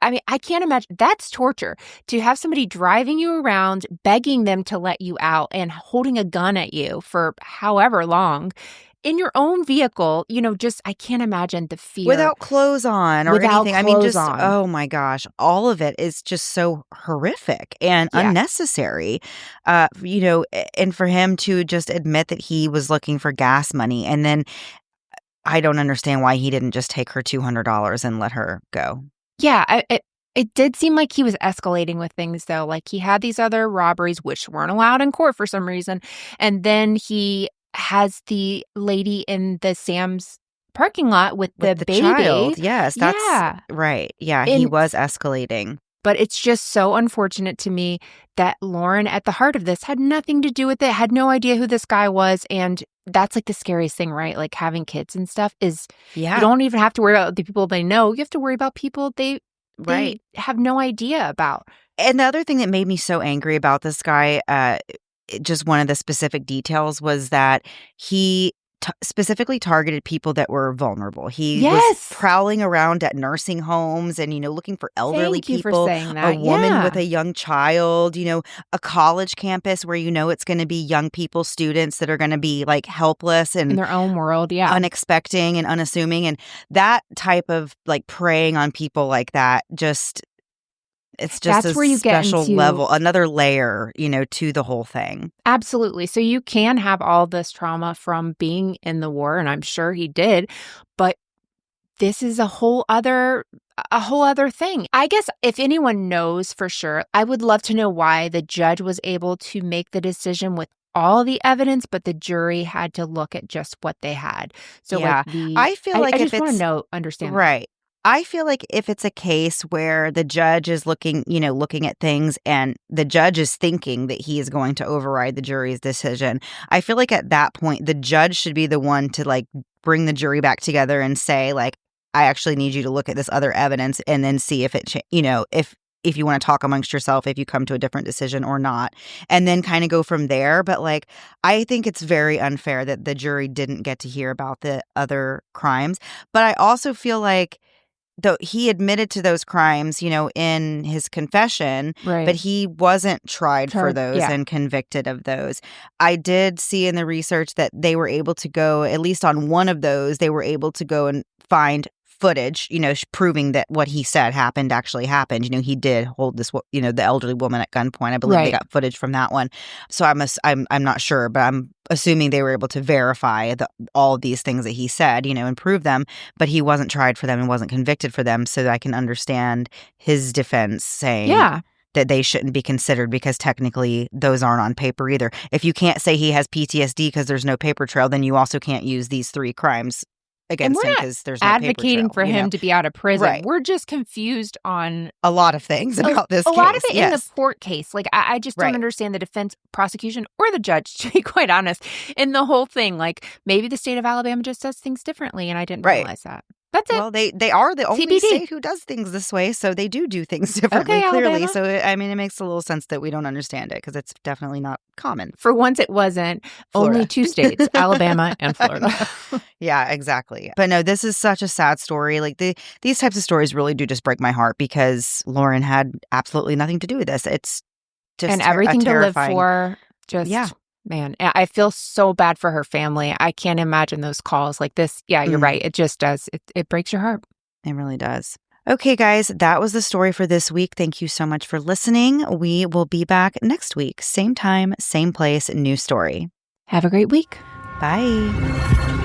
I can't imagine. That's torture. To have somebody driving you around, begging them to let you out and holding a gun at you for however long. In your own vehicle, I can't imagine the fear. Without clothes on or anything. Oh my gosh, all of it is just so horrific and unnecessary. And for him to just admit that he was looking for gas money, and then I don't understand why he didn't just take her $200 and let her go. Yeah, it did seem like he was escalating with things, though. Like he had these other robberies, which weren't allowed in court for some reason. And then he has the lady in the Sam's parking lot with the baby. Child. Yes, that's right. Yeah, he was escalating. But it's just so unfortunate to me that Lauren, at the heart of this, had nothing to do with it, had no idea who this guy was. And that's like the scariest thing, right? Like having kids and stuff is you don't even have to worry about the people they know. You have to worry about people they have no idea about. And the other thing that made me so angry about this guy, just one of the specific details was that he specifically targeted people that were vulnerable. He was prowling around at nursing homes and, looking for elderly people. Thank you for saying that. A woman with a young child, a college campus where it's going to be young people, students that are going to be like helpless and in their own world, unexpecting and unassuming. And that type of like preying on people like that it's just that's where you special get into, level, another layer, to the whole thing. Absolutely. So you can have all this trauma from being in the war, and I'm sure he did, but this is a whole other thing. I guess if anyone knows for sure, I would love to know why the judge was able to make the decision with all the evidence, but the jury had to look at just what they had. So I feel like I just want to understand. Right. That. I feel like if it's a case where the judge is looking at things and the judge is thinking that he is going to override the jury's decision, I feel like at that point, the judge should be the one to like bring the jury back together and say like, I actually need you to look at this other evidence and then see if it, if you want to talk amongst yourself, if you come to a different decision or not, and then kind of go from there. But like, I think it's very unfair that the jury didn't get to hear about the other crimes. But I also feel like, though he admitted to those crimes, in his confession, but he wasn't tried for those and convicted of those. I did see in the research that they were able to go, at least on one of those, they were able to go and find footage, proving that what he said actually happened. He did hold this, the elderly woman at gunpoint. I believe they got footage from that one. So I'm not sure, but I'm assuming they were able to verify all of these things that he said, and prove them. But he wasn't tried for them and wasn't convicted for them. So that I can understand his defense saying that they shouldn't be considered because technically those aren't on paper either. If you can't say he has PTSD because there's no paper trail, then you also can't use these 3 crimes against him because there's no advocating paper trail, for him to be out of prison. Right. We're just confused on a lot of things about this case. A lot of it in the court case. Like, I just don't understand the defense, prosecution, or the judge, to be quite honest, in the whole thing. Like, maybe the state of Alabama just does things differently, and I didn't realize that. That's it. Well, they are the only TBD. State who does things this way, so they do things differently, clearly. Alabama. So, it makes a little sense that we don't understand it because it's definitely not common. For once, it wasn't. Florida. Only 2 states, Alabama and Florida. Yeah, exactly. But no, this is such a sad story. Like, these types of stories really do just break my heart because Lauren had absolutely nothing to do with this. It's just and everything to live for. Just man, I feel so bad for her family. I can't imagine those calls like this. Yeah, you're right. It just does. It breaks your heart. It really does. Okay, guys, that was the story for this week. Thank you so much for listening. We will be back next week. Same time, same place, new story. Have a great week. Bye.